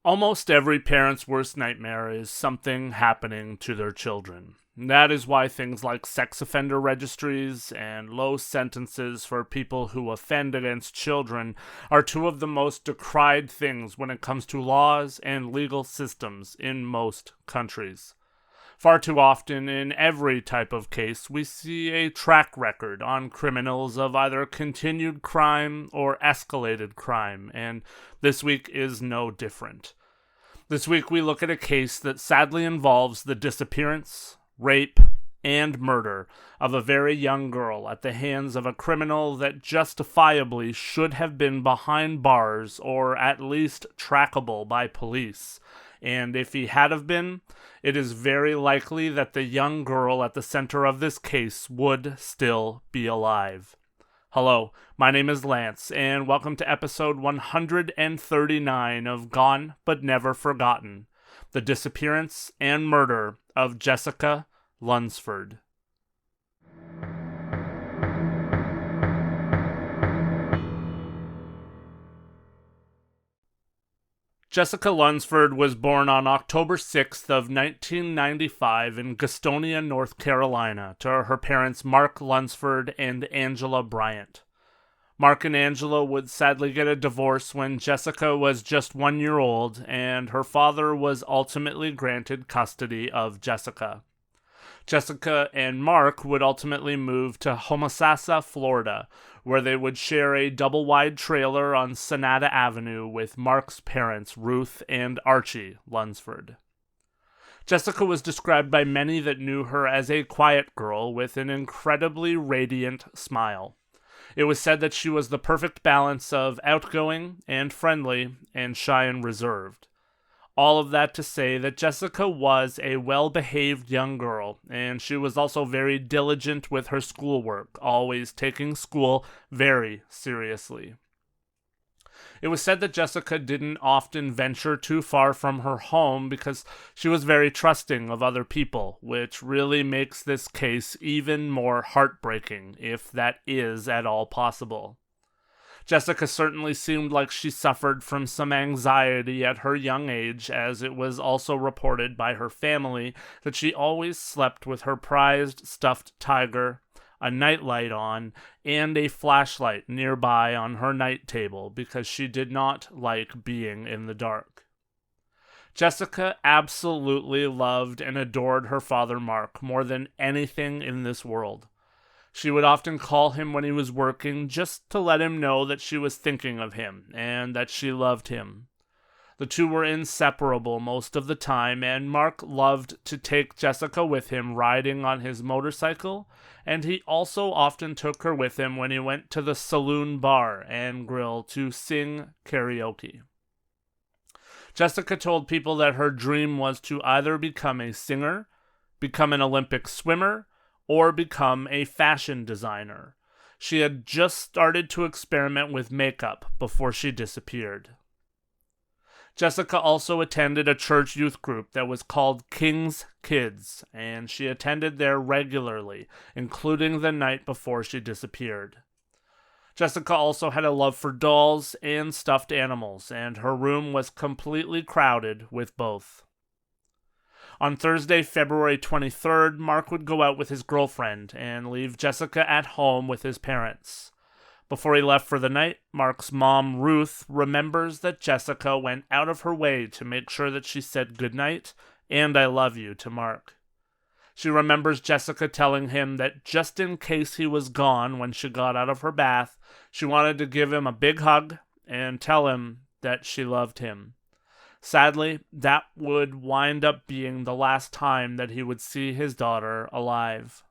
Almost every parent's worst nightmare is something happening to their children. That is why things like sex offender registries and low sentences for people who offend against children are two of the most decried things when it comes to laws and legal systems in most countries. Far too often, in every type of case, we see a track record on criminals of either continued crime or escalated crime, and this week is no different. This week, we look at a case that sadly involves the disappearance, rape, and murder of a very young girl at the hands of a criminal that justifiably should have been behind bars or at least trackable by police. And if he had have been, it is very likely that the young girl at the center of this case would still be alive. Hello, my name is Lance, and welcome to episode 139 of Gone But Never Forgotten, the disappearance and murder of Jessica Lunsford. Jessica Lunsford was born on October 6th of 1995 in Gastonia, North Carolina, to her parents Mark Lunsford and Angela Bryant. Mark and Angela would sadly get a divorce when Jessica was just 1 year old, and her father was ultimately granted custody of Jessica. Jessica and Mark would ultimately move to Homosassa, Florida, where they would share a double-wide trailer on Sonata Avenue with Mark's parents, Ruth and Archie Lunsford. Jessica was described by many that knew her as a quiet girl with an incredibly radiant smile. It was said that she was the perfect balance of outgoing and friendly and shy and reserved. All of that to say that Jessica was a well-behaved young girl, and she was also very diligent with her schoolwork, always taking school very seriously. It was said that Jessica didn't often venture too far from her home because she was very trusting of other people, which really makes this case even more heartbreaking, if that is at all possible. Jessica certainly seemed like she suffered from some anxiety at her young age, as it was also reported by her family that she always slept with her prized stuffed tiger, a nightlight on, and a flashlight nearby on her night table because she did not like being in the dark. Jessica absolutely loved and adored her father Mark more than anything in this world. She would often call him when he was working just to let him know that she was thinking of him and that she loved him. The two were inseparable most of the time, and Mark loved to take Jessica with him riding on his motorcycle, and he also often took her with him when he went to the saloon bar and grill to sing karaoke. Jessica told people that her dream was to either become a singer, become an Olympic swimmer, or become a fashion designer. She had just started to experiment with makeup before she disappeared. Jessica also attended a church youth group that was called King's Kids, and she attended there regularly, including the night before she disappeared. Jessica also had a love for dolls and stuffed animals, and her room was completely crowded with both. On Thursday, February 23rd, Mark would go out with his girlfriend and leave Jessica at home with his parents. Before he left for the night, Mark's mom, Ruth, remembers that Jessica went out of her way to make sure that she said goodnight and I love you to Mark. She remembers Jessica telling him that just in case he was gone when she got out of her bath, she wanted to give him a big hug and tell him that she loved him. Sadly, that would wind up being the last time that he would see his daughter alive.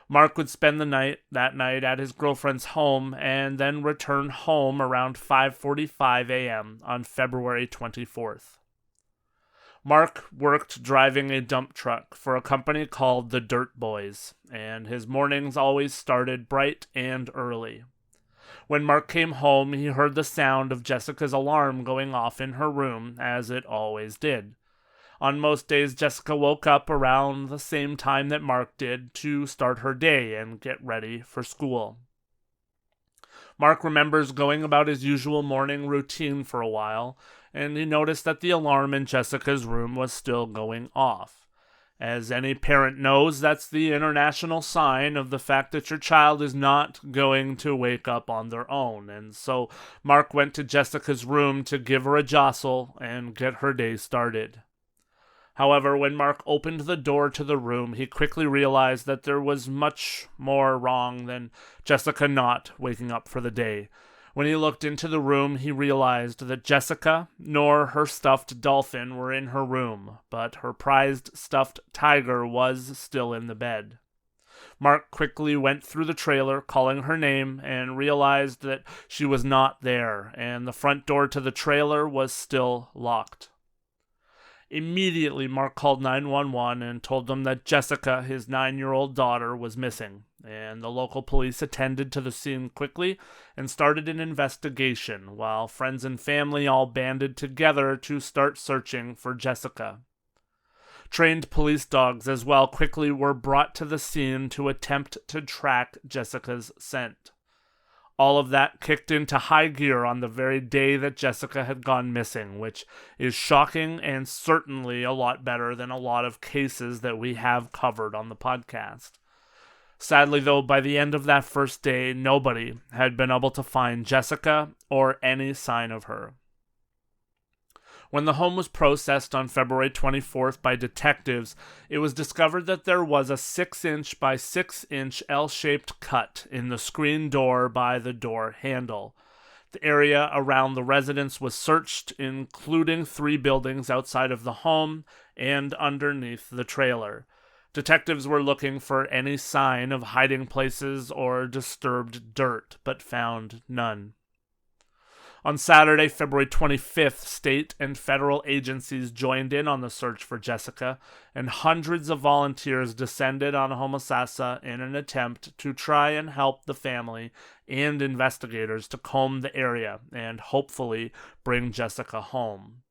Mark would spend that night at his girlfriend's home and then return home around 5:45 a.m. on February 24th. Mark worked driving a dump truck for a company called the Dirt Boys, and his mornings always started bright and early. When Mark came home, he heard the sound of Jessica's alarm going off in her room, as it always did. On most days, Jessica woke up around the same time that Mark did to start her day and get ready for school. Mark remembers going about his usual morning routine for a while, and he noticed that the alarm in Jessica's room was still going off. As any parent knows, that's the international sign of the fact that your child is not going to wake up on their own. And so Mark went to Jessica's room to give her a jostle and get her day started. However, when Mark opened the door to the room, he quickly realized that there was much more wrong than Jessica not waking up for the day. When he looked into the room, he realized that Jessica nor her stuffed dolphin were in her room, but her prized stuffed tiger was still in the bed. Mark quickly went through the trailer, calling her name, and realized that she was not there, and the front door to the trailer was still locked. Immediately, Mark called 911 and told them that Jessica, his 9-year-old daughter, was missing, and the local police attended to the scene quickly and started an investigation, while friends and family all banded together to start searching for Jessica. Trained police dogs as well quickly were brought to the scene to attempt to track Jessica's scent. All of that kicked into high gear on the very day that Jessica had gone missing, which is shocking and certainly a lot better than a lot of cases that we have covered on the podcast. Sadly, though, by the end of that first day, nobody had been able to find Jessica or any sign of her. When the home was processed on February 24th by detectives, it was discovered that there was a 6-inch by 6-inch L-shaped cut in the screen door by the door handle. The area around the residence was searched, including 3 buildings outside of the home and underneath the trailer. Detectives were looking for any sign of hiding places or disturbed dirt, but found none. On Saturday, February 25th, state and federal agencies joined in on the search for Jessica, and hundreds of volunteers descended on Homosassa in an attempt to try and help the family and investigators to comb the area and hopefully bring Jessica home.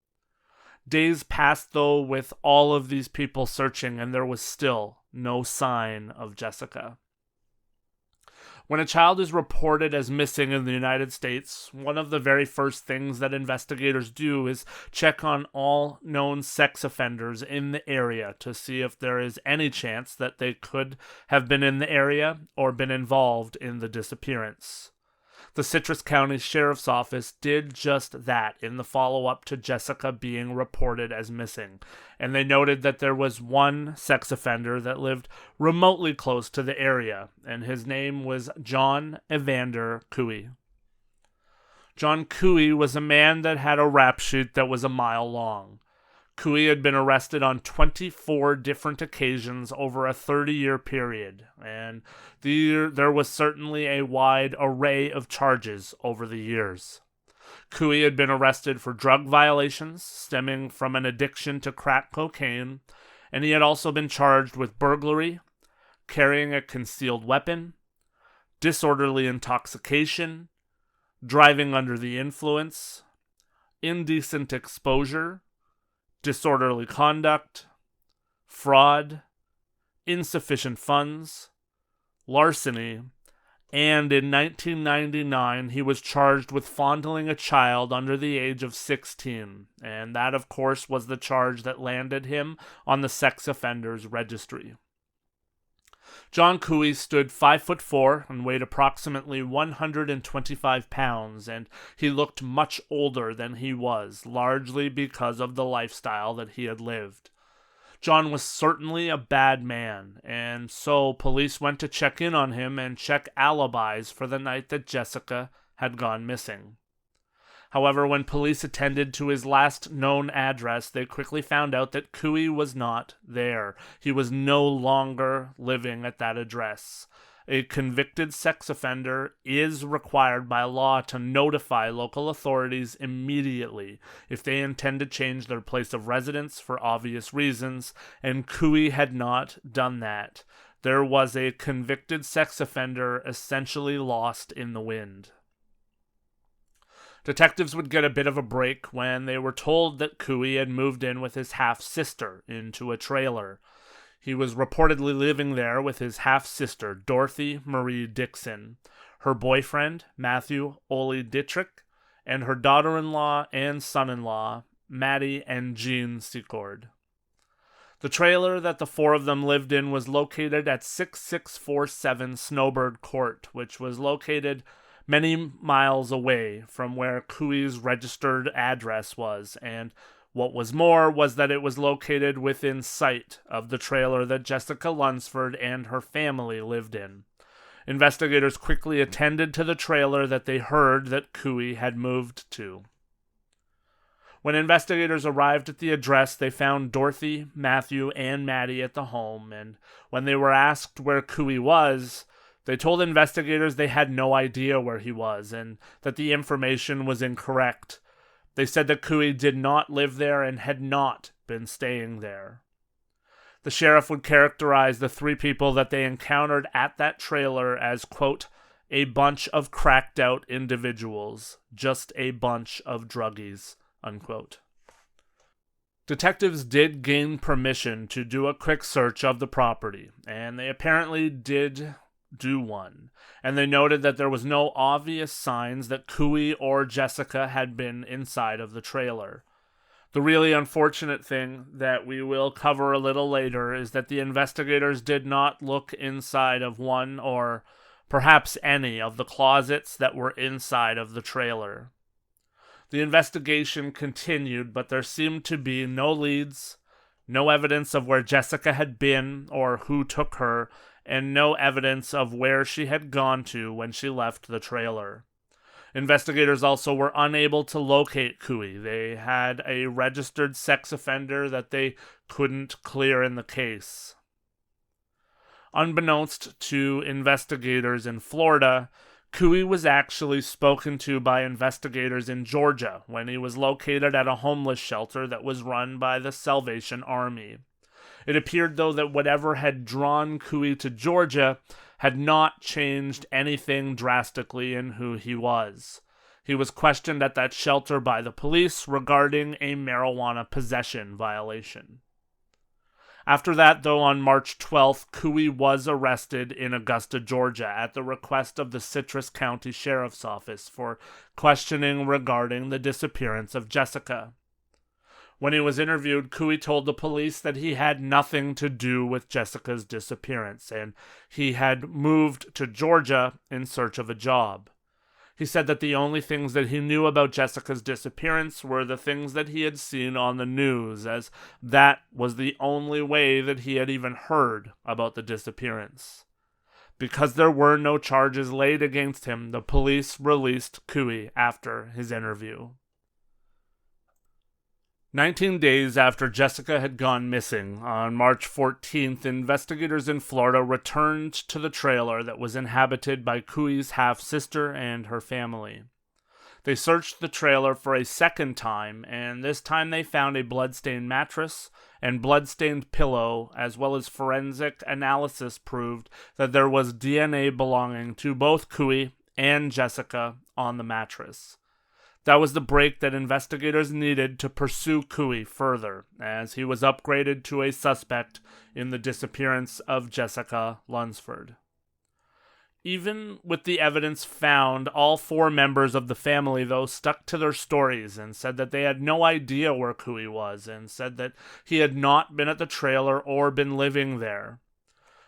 Days passed, though, with all of these people searching, and there was still no sign of Jessica. When a child is reported as missing in the United States, one of the very first things that investigators do is check on all known sex offenders in the area to see if there is any chance that they could have been in the area or been involved in the disappearance. The Citrus County Sheriff's Office did just that in the follow-up to Jessica being reported as missing, and they noted that there was one sex offender that lived remotely close to the area, and his name was John Evander Cooey. John Cooey was a man that had a rap sheet that was a mile long. Cooey had been arrested on 24 different occasions over a 30-year period, and there was certainly a wide array of charges over the years. Cooey had been arrested for drug violations stemming from an addiction to crack cocaine, and he had also been charged with burglary, carrying a concealed weapon, disorderly intoxication, driving under the influence, indecent exposure, disorderly conduct, fraud, insufficient funds, larceny, and in 1999 he was charged with fondling a child under the age of 16, and that of course was the charge that landed him on the sex offenders registry. John Cooey stood 5'4" and weighed approximately 125 pounds, and he looked much older than he was, largely because of the lifestyle that he had lived. John was certainly a bad man, and so police went to check in on him and check alibis for the night that Jessica had gone missing. However, when police attended to his last known address, they quickly found out that Cooey was not there. He was no longer living at that address. A convicted sex offender is required by law to notify local authorities immediately if they intend to change their place of residence for obvious reasons, and Cooey had not done that. There was a convicted sex offender essentially lost in the wind. Detectives would get a bit of a break when they were told that Cooey had moved in with his half-sister into a trailer. He was reportedly living there with his half-sister, Dorothy Marie Dixon, her boyfriend, Matthew Ole Dittrich, and her daughter-in-law and son-in-law, Maddie and Jean Secord. The trailer that the four of them lived in was located at 6647 Snowbird Court, which was located many miles away from where Cooey's registered address was, and what was more was that it was located within sight of the trailer that Jessica Lunsford and her family lived in. Investigators quickly attended to the trailer that they heard that Cooey had moved to. When investigators arrived at the address, they found Dorothy, Matthew, and Maddie at the home, and when they were asked where Cooey was, they told investigators they had no idea where he was and that the information was incorrect. They said that Cooey did not live there and had not been staying there. The sheriff would characterize the three people that they encountered at that trailer as, quote, a bunch of cracked out individuals, just a bunch of druggies, unquote. Detectives did gain permission to do a quick search of the property, and they apparently did do one, and they noted that there was no obvious signs that Cooey or Jessica had been inside of the trailer. The really unfortunate thing that we will cover a little later is that the investigators did not look inside of one or perhaps any of the closets that were inside of the trailer. The investigation continued, but there seemed to be no leads, no evidence of where Jessica had been or who took her, and no evidence of where she had gone to when she left the trailer. Investigators also were unable to locate Cooey. They had a registered sex offender that they couldn't clear in the case. Unbeknownst to investigators in Florida, Cooey was actually spoken to by investigators in Georgia when he was located at a homeless shelter that was run by the Salvation Army. It appeared, though, that whatever had drawn Cooey to Georgia had not changed anything drastically in who he was. He was questioned at that shelter by the police regarding a marijuana possession violation. After that, though, on March 12th, Cooey was arrested in Augusta, Georgia, at the request of the Citrus County Sheriff's Office for questioning regarding the disappearance of Jessica. When he was interviewed, Cooey told the police that he had nothing to do with Jessica's disappearance, and he had moved to Georgia in search of a job. He said that the only things that he knew about Jessica's disappearance were the things that he had seen on the news, as that was the only way that he had even heard about the disappearance. Because there were no charges laid against him, the police released Cooey after his interview. 19 days after Jessica had gone missing, on March 14th, investigators in Florida returned to the trailer that was inhabited by Cooey's half-sister and her family. They searched the trailer for a second time, and this time they found a blood-stained mattress and blood-stained pillow, as well as forensic analysis proved that there was DNA belonging to both Cooey and Jessica on the mattress. That was the break that investigators needed to pursue Cooey further, as he was upgraded to a suspect in the disappearance of Jessica Lunsford. Even with the evidence found, all four members of the family, though, stuck to their stories and said that they had no idea where Cooey was, and said that he had not been at the trailer or been living there.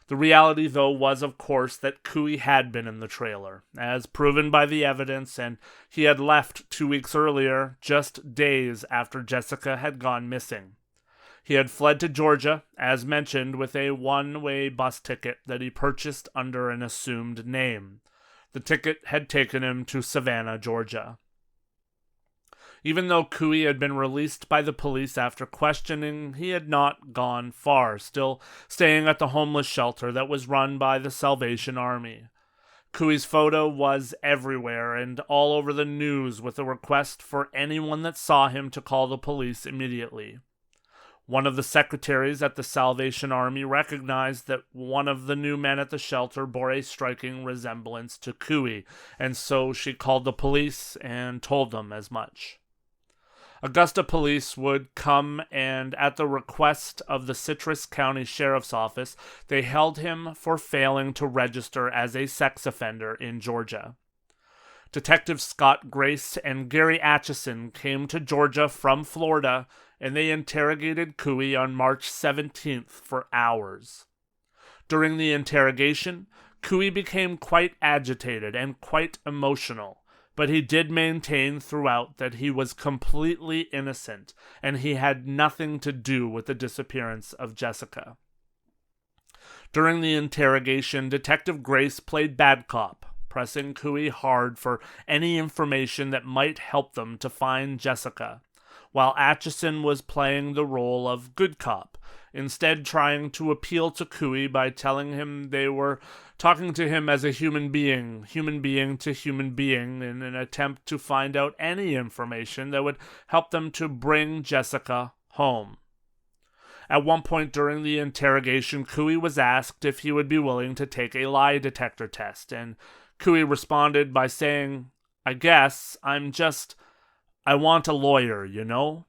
The reality, though, was, of course, that Cooey had been in the trailer, as proven by the evidence, and he had left 2 weeks earlier, just days after Jessica had gone missing. He had fled to Georgia, as mentioned, with a one-way bus ticket that he purchased under an assumed name. The ticket had taken him to Savannah, Georgia. Even though Cooey had been released by the police after questioning, he had not gone far, still staying at the homeless shelter that was run by the Salvation Army. Cooey's photo was everywhere and all over the news, with a request for anyone that saw him to call the police immediately. One of the secretaries at the Salvation Army recognized that one of the new men at the shelter bore a striking resemblance to Cooey, and so she called the police and told them as much. Augusta police would come, and at the request of the Citrus County Sheriff's Office, they held him for failing to register as a sex offender in Georgia. Detective Scott Grace and Gary Atchison came to Georgia from Florida, and they interrogated Cooey on March 17th for hours. During the interrogation, Cooey became quite agitated and quite emotional, but he did maintain throughout that he was completely innocent and he had nothing to do with the disappearance of Jessica. During the interrogation, Detective Grace played bad cop, pressing Cooey hard for any information that might help them to find Jessica, while Atchison was playing the role of good cop, instead trying to appeal to Cooey by telling him they were talking to him as a human being to human being, in an attempt to find out any information that would help them to bring Jessica home. At one point during the interrogation, Cooey was asked if he would be willing to take a lie detector test, and Cooey responded by saying, "I guess, I want a lawyer, you know?"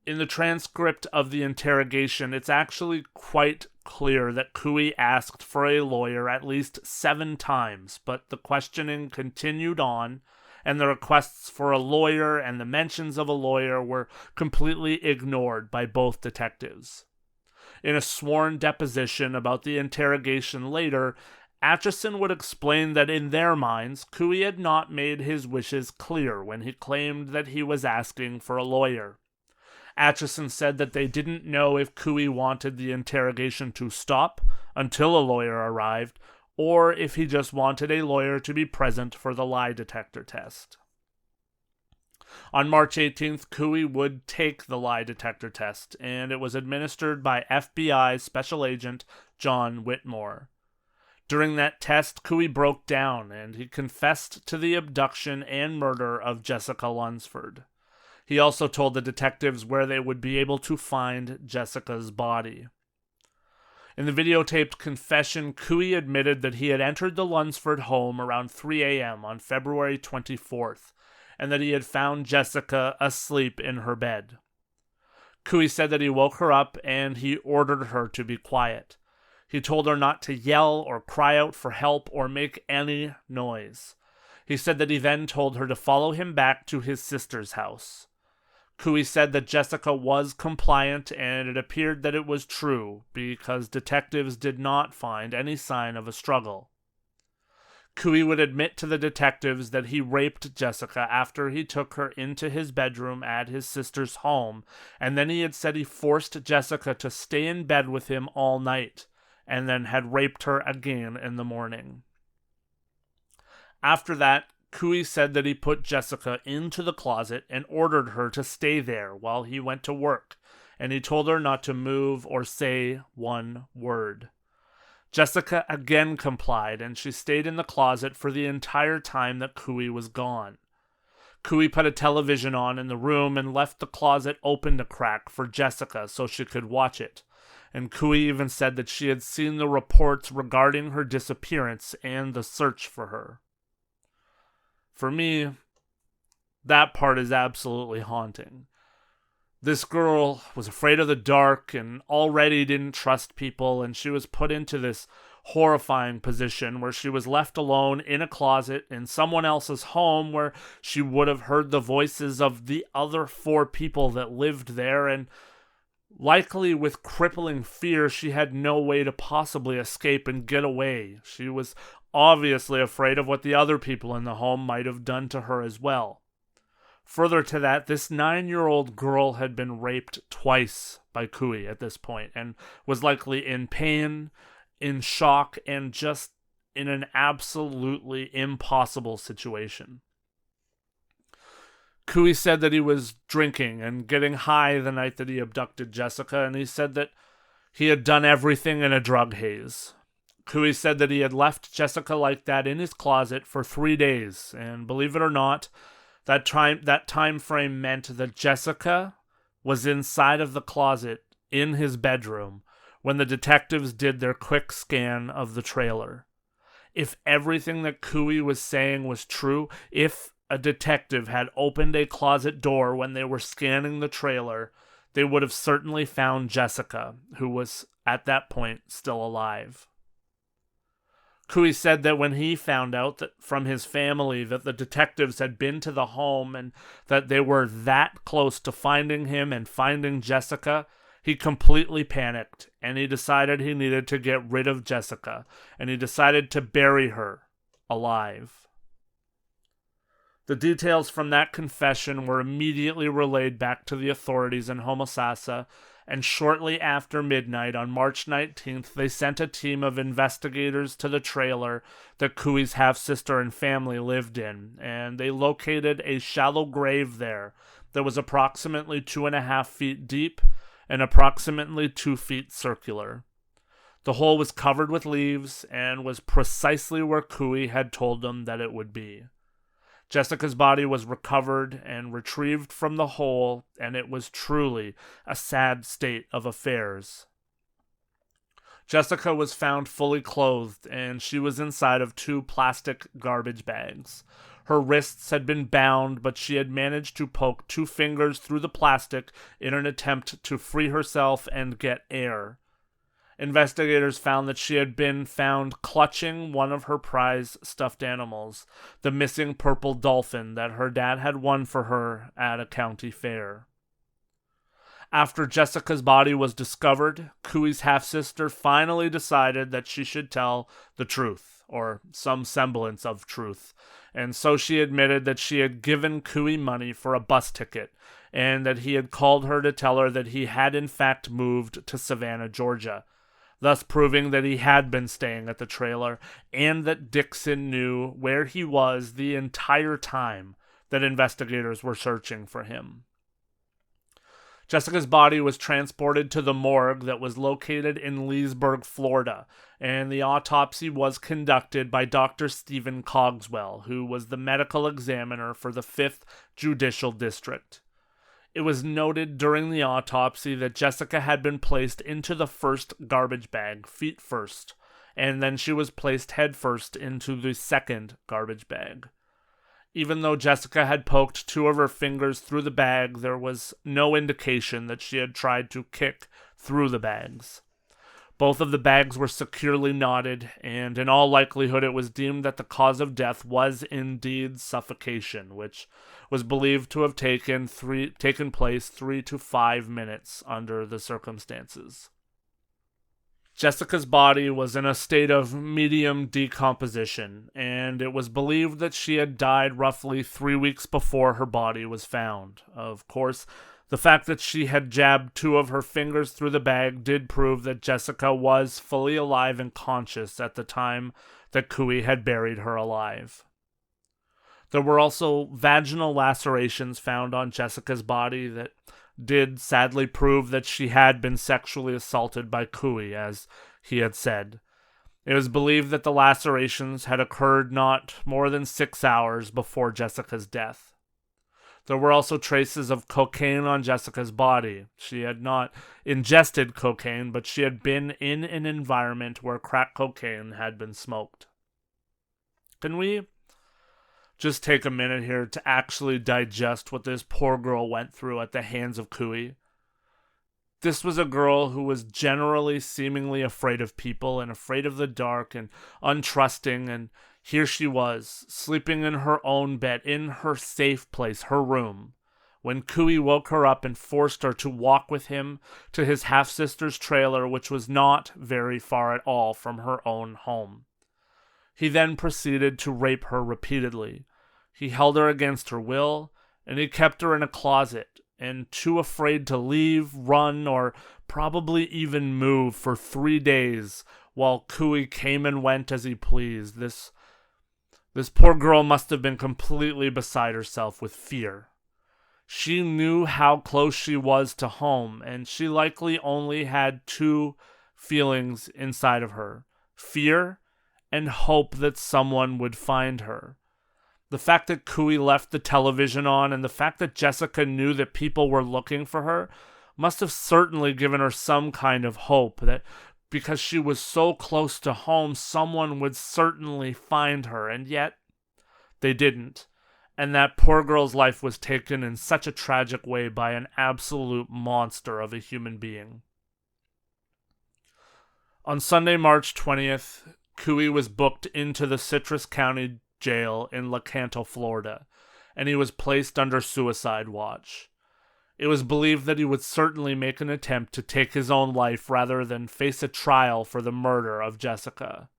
In the transcript of the interrogation, it's actually quite clear that Cooey asked for a lawyer at least 7 times, but the questioning continued on, and the requests for a lawyer and the mentions of a lawyer were completely ignored by both detectives. In a sworn deposition about the interrogation later, Atchison would explain that in their minds, Cooey had not made his wishes clear when he claimed that he was asking for a lawyer. Atchison said that they didn't know if Cooey wanted the interrogation to stop until a lawyer arrived, or if he just wanted a lawyer to be present for the lie detector test. On March 18th, Cooey would take the lie detector test, and it was administered by FBI Special Agent John Whitmore. During that test, Cooey broke down, and he confessed to the abduction and murder of Jessica Lunsford. He also told the detectives where they would be able to find Jessica's body. In the videotaped confession, Cooey admitted that he had entered the Lunsford home around 3 a.m. on February 24th, and that he had found Jessica asleep in her bed. Cooey said that he woke her up and he ordered her to be quiet. He told her not to yell or cry out for help or make any noise. He said that he then told her to follow him back to his sister's house. Cooey said that Jessica was compliant, and it appeared that it was true because detectives did not find any sign of a struggle. Cooey would admit to the detectives that he raped Jessica after he took her into his bedroom at his sister's home, and then he had said he forced Jessica to stay in bed with him all night, and then had raped her again in the morning. After that, Cooey said that he put Jessica into the closet and ordered her to stay there while he went to work, and he told her not to move or say one word. Jessica again complied, and she stayed in the closet for the entire time that Cooey was gone. Cooey put a television on in the room and left the closet open a crack for Jessica so she could watch it, and Cooey even said that she had seen the reports regarding her disappearance and the search for her. For me, that part is absolutely haunting. This girl was afraid of the dark and already didn't trust people, and she was put into this horrifying position where she was left alone in a closet in someone else's home where she would have heard the voices of the other 4 people that lived there, and likely with crippling fear, she had no way to possibly escape and get away. She was obviously afraid of what the other people in the home might have done to her as well. Further to that, this 9-year-old girl had been raped twice by Cooey at this point and was likely in pain, in shock, and just in an absolutely impossible situation. Cooey said that he was drinking and getting high the night that he abducted Jessica, and he said that he had done everything in a drug haze. Cooey said that he had left Jessica like that in his closet for 3 days, and believe it or not, that time frame meant that Jessica was inside of the closet in his bedroom when the detectives did their quick scan of the trailer. If everything that Cooey was saying was true, if a detective had opened a closet door when they were scanning the trailer, they would have certainly found Jessica, who was at that point still alive. Cooey said that when he found out that from his family that the detectives had been to the home and that they were that close to finding him and finding Jessica, he completely panicked, and he decided he needed to get rid of Jessica, and he decided to bury her alive. The details from that confession were immediately relayed back to the authorities in Homosassa, and shortly after midnight on March 19th, they sent a team of investigators to the trailer that Cooey's half-sister and family lived in, and they located a shallow grave there that was approximately 2.5 feet deep and approximately 2 feet circular. The hole was covered with leaves and was precisely where Cooey had told them that it would be. Jessica's body was recovered and retrieved from the hole, and it was truly a sad state of affairs. Jessica was found fully clothed, and she was inside of 2 plastic garbage bags. Her wrists had been bound, but she had managed to poke 2 fingers through the plastic in an attempt to free herself and get air. Investigators found that she had been found clutching one of her prize stuffed animals, the missing purple dolphin that her dad had won for her at a county fair. After Jessica's body was discovered, Cooey's half-sister finally decided that she should tell the truth, or some semblance of truth, and so she admitted that she had given Cooey money for a bus ticket, and that he had called her to tell her that he had in fact moved to Savannah, Georgia, thus proving that he had been staying at the trailer, and that Dixon knew where he was the entire time that investigators were searching for him. Jessica's body was transported to the morgue that was located in Leesburg, Florida, and the autopsy was conducted by Dr. Stephen Cogswell, who was the medical examiner for the 5th Judicial District. It was noted during the autopsy that Jessica had been placed into the first garbage bag, feet first, and then she was placed head first into the second garbage bag. Even though Jessica had poked 2 of her fingers through the bag, there was no indication that she had tried to kick through the bags. Both of the bags were securely knotted, and in all likelihood it was deemed that the cause of death was indeed suffocation, which was believed to have taken place 3 to 5 minutes under the circumstances. Jessica's body was in a state of medium decomposition, and it was believed that she had died roughly 3 weeks before her body was found. Of course, the fact that she had jabbed 2 of her fingers through the bag did prove that Jessica was fully alive and conscious at the time that Cooey had buried her alive. There were also vaginal lacerations found on Jessica's body that did sadly prove that she had been sexually assaulted by Cooey, as he had said. It was believed that the lacerations had occurred not more than 6 hours before Jessica's death. There were also traces of cocaine on Jessica's body. She had not ingested cocaine, but she had been in an environment where crack cocaine had been smoked. Can we just take a minute here to actually digest what this poor girl went through at the hands of Cooey? This was a girl who was generally seemingly afraid of people and afraid of the dark and untrusting, and here she was, sleeping in her own bed, in her safe place, her room, when Cooey woke her up and forced her to walk with him to his half-sister's trailer, which was not very far at all from her own home. He then proceeded to rape her repeatedly. He held her against her will, and he kept her in a closet, and too afraid to leave, run, or probably even move for 3 days, while Cooey came and went as he pleased. This poor girl must have been completely beside herself with fear. She knew how close she was to home, and she likely only had 2 feelings inside of her: fear and hope that someone would find her. The fact that Cooey left the television on and the fact that Jessica knew that people were looking for her must have certainly given her some kind of hope that because she was so close to home, someone would certainly find her, and yet they didn't. And that poor girl's life was taken in such a tragic way by an absolute monster of a human being. On Sunday, March 20th, Cooey was booked into the Citrus County Jail in Lecanto, Florida, and he was placed under suicide watch. It was believed that he would certainly make an attempt to take his own life rather than face a trial for the murder of Jessica.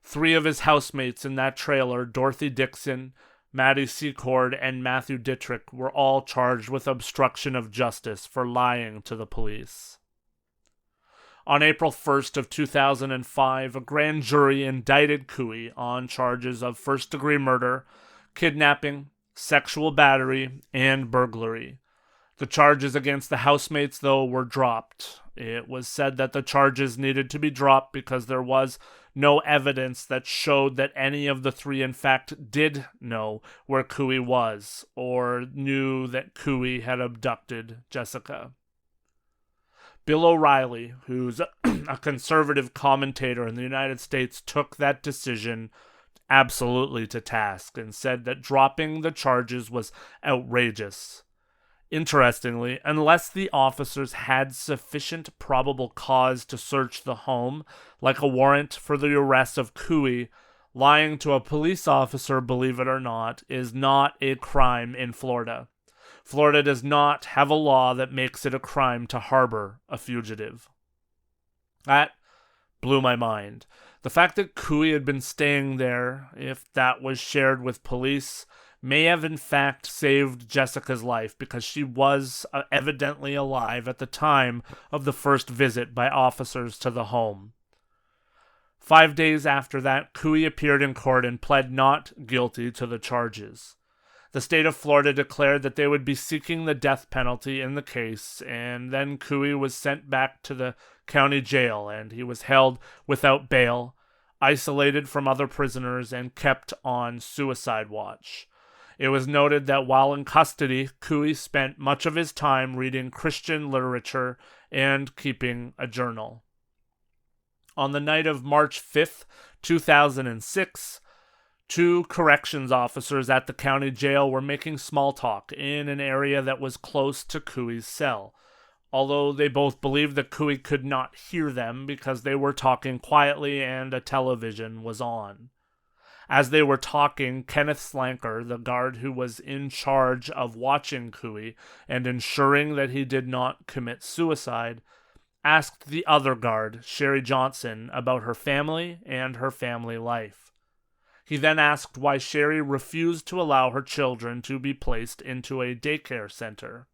3 of his housemates in that trailer, Dorothy Dixon, Maddie Secord, and Matthew Dittrich, were all charged with obstruction of justice for lying to the police. On April 1st of 2005, a grand jury indicted Cooey on charges of first-degree murder, kidnapping, sexual battery, and burglary. The charges against the housemates, though, were dropped. It was said that the charges needed to be dropped because there was no evidence that showed that any of the 3 in fact did know where Cooey was or knew that Cooey had abducted Jessica. Bill O'Reilly, who's a conservative commentator in the United States, took that decision absolutely to task and said that dropping the charges was outrageous. Interestingly, unless the officers had sufficient probable cause to search the home, like a warrant for the arrest of Cooey, lying to a police officer, believe it or not, is not a crime in Florida. Florida does not have a law that makes it a crime to harbor a fugitive. That blew my mind. The fact that Cooey had been staying there, if that was shared with police, may have in fact saved Jessica's life because she was evidently alive at the time of the first visit by officers to the home. 5 days after that, Cooey appeared in court and pled not guilty to the charges. The state of Florida declared that they would be seeking the death penalty in the case, and then Cooey was sent back to the county jail, and he was held without bail, isolated from other prisoners, and kept on suicide watch. It was noted that while in custody, Cooey spent much of his time reading Christian literature and keeping a journal. On the night of March 5th, 2006, 2 corrections officers at the county jail were making small talk in an area that was close to Cooey's cell, although they both believed that Cooey could not hear them because they were talking quietly and a television was on. As they were talking, Kenneth Slanker, the guard who was in charge of watching Cooey and ensuring that he did not commit suicide, asked the other guard, Sherry Johnson, about her family and her family life. He then asked why Sherry refused to allow her children to be placed into a daycare center.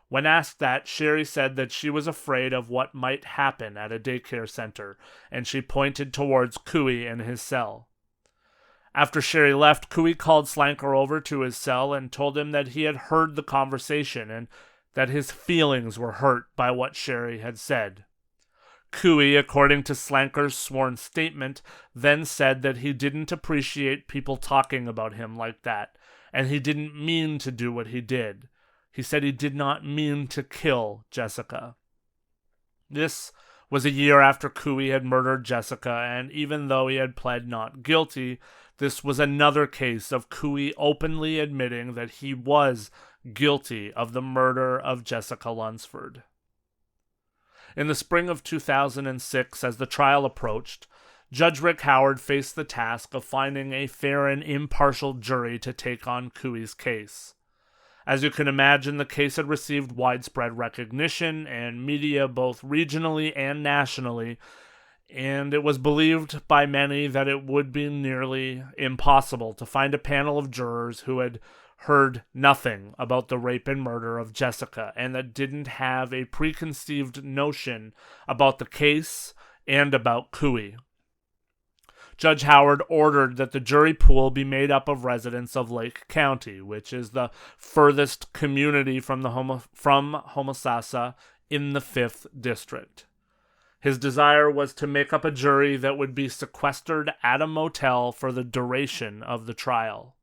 When asked that, Sherry said that she was afraid of what might happen at a daycare center, and she pointed towards Cooey in his cell. After Sherry left, Cooey called Slanker over to his cell and told him that he had heard the conversation and that his feelings were hurt by what Sherry had said. Cooey, according to Slanker's sworn statement, then said that he didn't appreciate people talking about him like that, and he didn't mean to do what he did. He said he did not mean to kill Jessica. This was a year after Cooey had murdered Jessica, and even though he had pled not guilty, this was another case of Cooey openly admitting that he was guilty of the murder of Jessica Lunsford. In the spring of 2006, as the trial approached, Judge Rick Howard faced the task of finding a fair and impartial jury to take on Cooey's case. As you can imagine, the case had received widespread recognition and media both regionally and nationally, and it was believed by many that it would be nearly impossible to find a panel of jurors who had heard nothing about the rape and murder of Jessica and that didn't have a preconceived notion about the case and about Cooey. Judge Howard ordered that the jury pool be made up of residents of Lake County, which is the furthest community from Homosassa in the 5th District. His desire was to make up a jury that would be sequestered at a motel for the duration of the trial.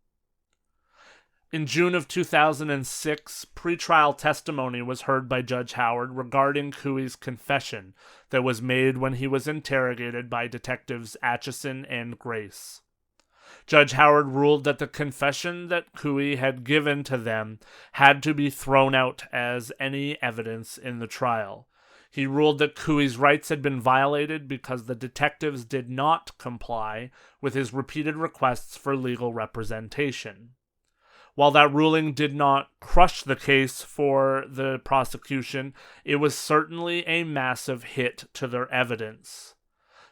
In June of 2006, pretrial testimony was heard by Judge Howard regarding Cooey's confession that was made when he was interrogated by Detectives Atchison and Grace. Judge Howard ruled that the confession that Cooey had given to them had to be thrown out as any evidence in the trial. He ruled that Cooey's rights had been violated because the detectives did not comply with his repeated requests for legal representation. While that ruling did not crush the case for the prosecution, it was certainly a massive hit to their evidence.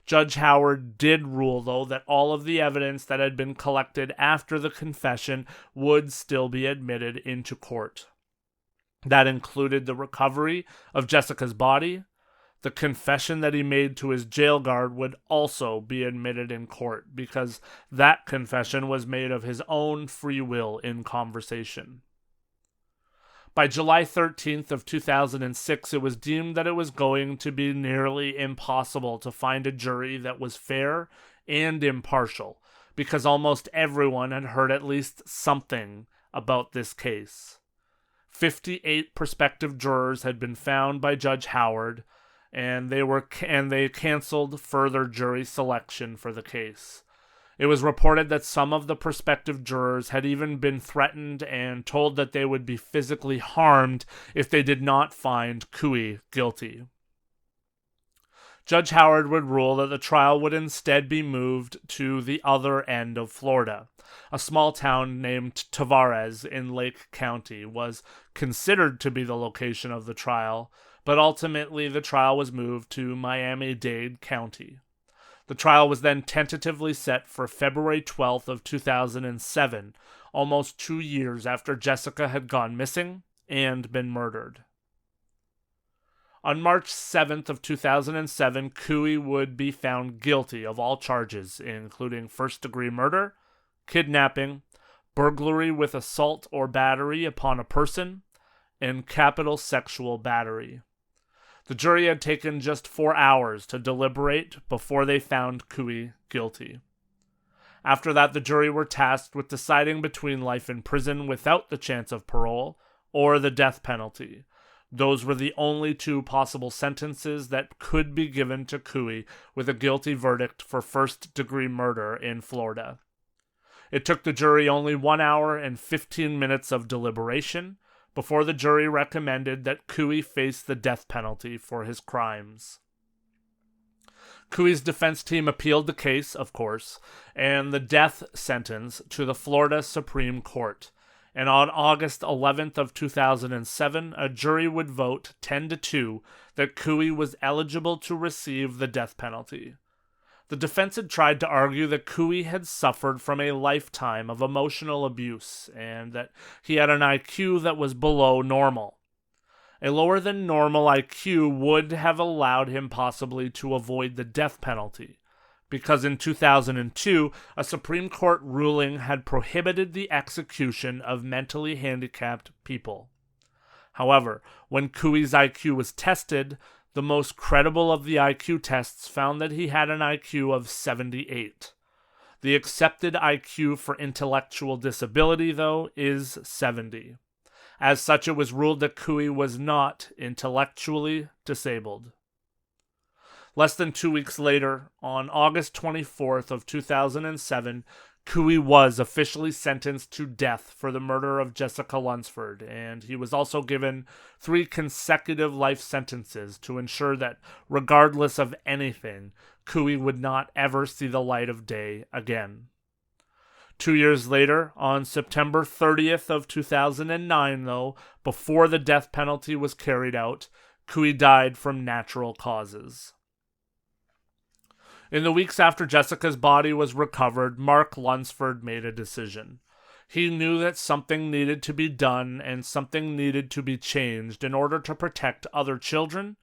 Judge Howard did rule, though, that all of the evidence that had been collected after the confession would still be admitted into court. That included the recovery of Jessica's body. The confession that he made to his jail guard would also be admitted in court because that confession was made of his own free will in conversation. By July 13th of 2006, it was deemed that it was going to be nearly impossible to find a jury that was fair and impartial because almost everyone had heard at least something about this case. 58 prospective jurors had been found by Judge Howard, and they canceled further jury selection for the case. It was reported that some of the prospective jurors had even been threatened and told that they would be physically harmed if they did not find Cooey guilty. Judge Howard would rule that the trial would instead be moved to the other end of Florida. A small town named Tavares in Lake County was considered to be the location of the trial, but ultimately the trial was moved to Miami-Dade County. The trial was then tentatively set for February 12th of 2007, almost 2 years after Jessica had gone missing and been murdered. On March 7th of 2007, Cooey would be found guilty of all charges, including first-degree murder, kidnapping, burglary with assault or battery upon a person, and capital sexual battery. The jury had taken just 4 hours to deliberate before they found Cooey guilty. After that, the jury were tasked with deciding between life in prison without the chance of parole or the death penalty. Those were the only two possible sentences that could be given to Cooey with a guilty verdict for first-degree murder in Florida. It took the jury only 1 hour and 15 minutes of deliberation before the jury recommended that Cooey face the death penalty for his crimes. Cooey's defense team appealed the case, of course, and the death sentence to the Florida Supreme Court. And on August 11th of 2007, a jury would vote 10-2 that Cooey was eligible to receive the death penalty. The defense had tried to argue that Cooey had suffered from a lifetime of emotional abuse and that he had an IQ that was below normal. A lower than normal IQ would have allowed him possibly to avoid the death penalty, because in 2002, a Supreme Court ruling had prohibited the execution of mentally handicapped people. However, when Cooey's IQ was tested, the most credible of the IQ tests found that he had an IQ of 78. The accepted IQ for intellectual disability, though, is 70. As such, it was ruled that Cooey was not intellectually disabled. Less than 2 weeks later, on August 24th of 2007, Cooey was officially sentenced to death for the murder of Jessica Lunsford, and he was also given 3 consecutive life sentences to ensure that, regardless of anything, Cooey would not ever see the light of day again. 2 years later, on September 30th of 2009, though, before the death penalty was carried out, Cooey died from natural causes. In the weeks after Jessica's body was recovered, Mark Lunsford made a decision. He knew that something needed to be done and something needed to be changed in order to protect other children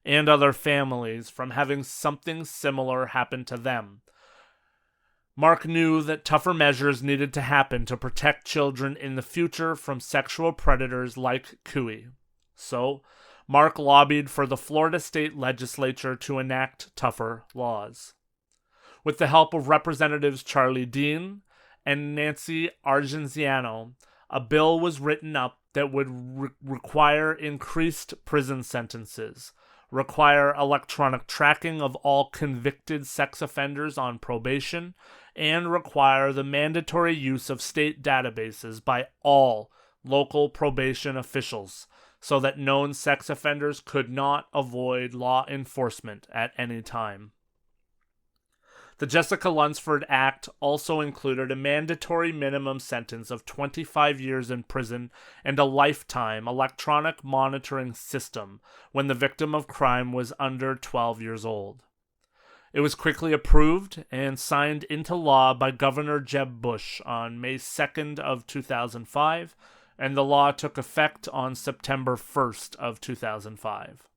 and other families from having something similar happen to them. Mark knew that tougher measures needed to happen to protect children in the future from sexual predators like Cooey. So, Mark lobbied for the Florida state legislature to enact tougher laws. With the help of Representatives Charlie Dean and Nancy Argenziano, a bill was written up that would require increased prison sentences, require electronic tracking of all convicted sex offenders on probation, and require the mandatory use of state databases by all local probation officials, so that known sex offenders could not avoid law enforcement at any time. The Jessica Lunsford Act also included a mandatory minimum sentence of 25 years in prison and a lifetime electronic monitoring system when the victim of crime was under 12 years old. It was quickly approved and signed into law by Governor Jeb Bush on May 2nd of 2005, and the law took effect on September 1st of 2005.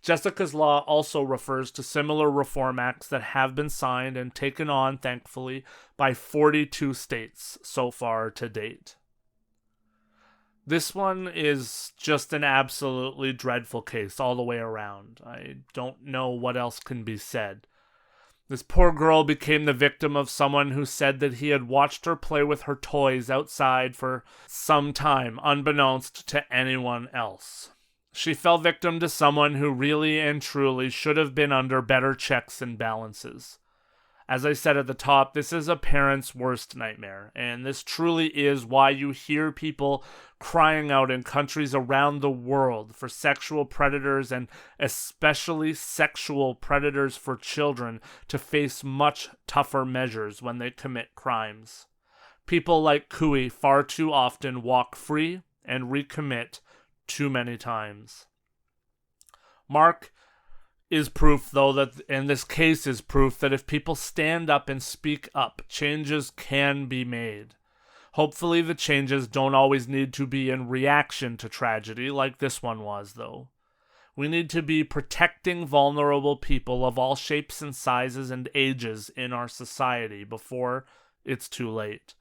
Jessica's law also refers to similar reform acts that have been signed and taken on, thankfully, by 42 states so far to date. This one is just an absolutely dreadful case all the way around. I don't know what else can be said. This poor girl became the victim of someone who said that he had watched her play with her toys outside for some time, unbeknownst to anyone else. She fell victim to someone who really and truly should have been under better checks and balances. As I said at the top, this is a parent's worst nightmare, and this truly is why you hear people crying out in countries around the world for sexual predators, and especially sexual predators for children, to face much tougher measures when they commit crimes. People like Cooey far too often walk free and recommit too many times. Mark is proof, though, that in this case is proof that if people stand up and speak up, changes can be made. Hopefully the changes don't always need to be in reaction to tragedy like this one was, though. We need to be protecting vulnerable people of all shapes and sizes and ages in our society before it's too late.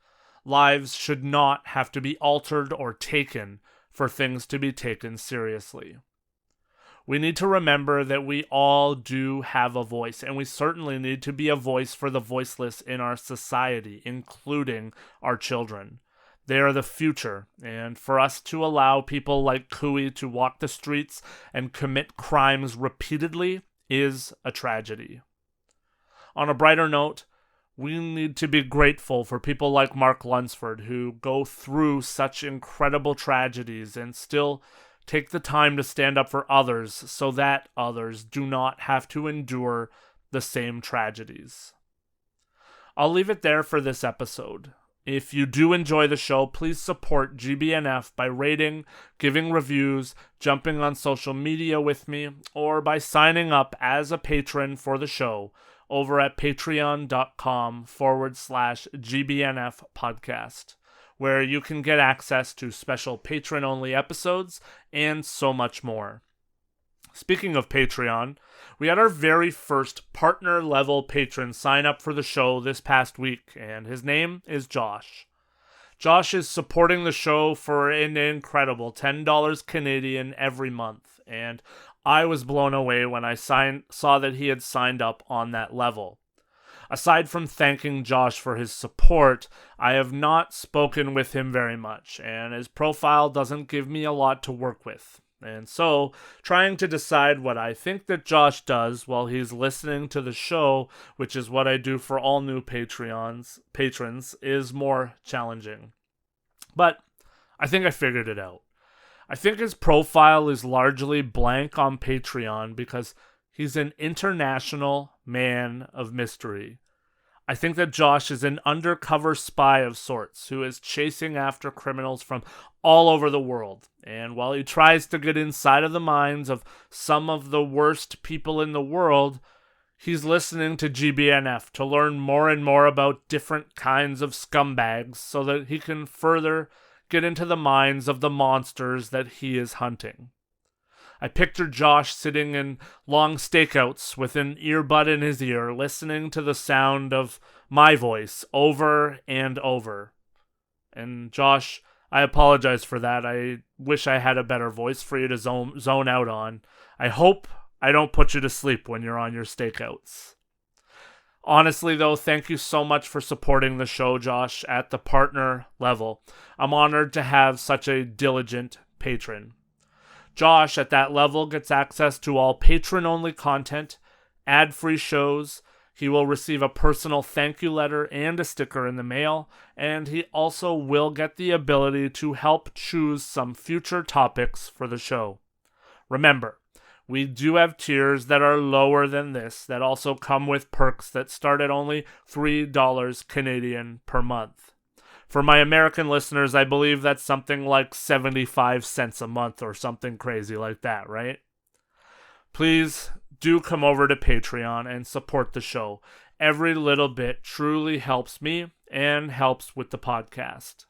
Lives should not have to be altered or taken for things to be taken seriously. We need to remember that we all do have a voice, and we certainly need to be a voice for the voiceless in our society, including our children. They are the future, and for us to allow people like Cooey to walk the streets and commit crimes repeatedly is a tragedy. On a brighter note, we need to be grateful for people like Mark Lunsford who go through such incredible tragedies and still take the time to stand up for others so that others do not have to endure the same tragedies. I'll leave it there for this episode. If you do enjoy the show, please support GBNF by rating, giving reviews, jumping on social media with me, or by signing up as a patron for the show over at patreon.com/GBNF podcast, where you can get access to special patron-only episodes and so much more. Speaking of Patreon, we had our very first partner-level patron sign up for the show this past week, and his name is Josh. Josh is supporting the show for an incredible $10 Canadian every month, and I was blown away when I saw that he had signed up on that level. Aside from thanking Josh for his support, I have not spoken with him very much, and his profile doesn't give me a lot to work with. And so, trying to decide what I think that Josh does while he's listening to the show, which is what I do for all new patrons, is more challenging. But I think I figured it out. I think his profile is largely blank on Patreon because he's an international man of mystery. I think that Josh is an undercover spy of sorts who is chasing after criminals from all over the world. And while he tries to get inside of the minds of some of the worst people in the world, he's listening to GBNF to learn more and more about different kinds of scumbags so that he can further get into the minds of the monsters that he is hunting. I picture Josh sitting in long stakeouts with an earbud in his ear, listening to the sound of my voice over and over. And Josh, I apologize for that. I wish I had a better voice for you to zone out on. I hope I don't put you to sleep when you're on your stakeouts. Honestly, though, thank you so much for supporting the show, Josh, at the partner level. I'm honored to have such a diligent patron. Josh, at that level, gets access to all patron-only content, ad-free shows, He will receive a personal thank you letter and a sticker in the mail, and he also will get the ability to help choose some future topics for the show. Remember, we do have tiers that are lower than this that also come with perks that start at only $3 Canadian per month. For my American listeners, I believe that's something like 75 cents a month or something crazy like that, right? Please do come over to Patreon and support the show. Every little bit truly helps me and helps with the podcast.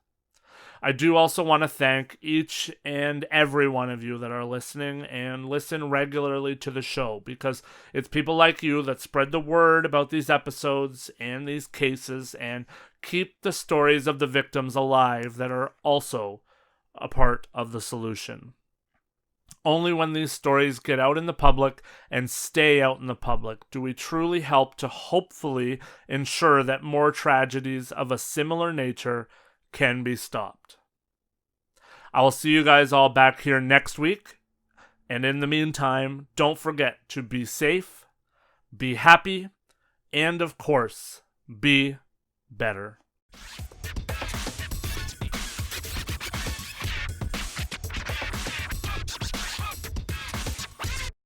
I do also want to thank each and every one of you that are listening and listen regularly to the show, because it's people like you that spread the word about these episodes and these cases and keep the stories of the victims alive that are also a part of the solution. Only when these stories get out in the public and stay out in the public do we truly help to hopefully ensure that more tragedies of a similar nature can be stopped. I will see you guys all back here next week. And in the meantime, don't forget to be safe, be happy, and of course, be better.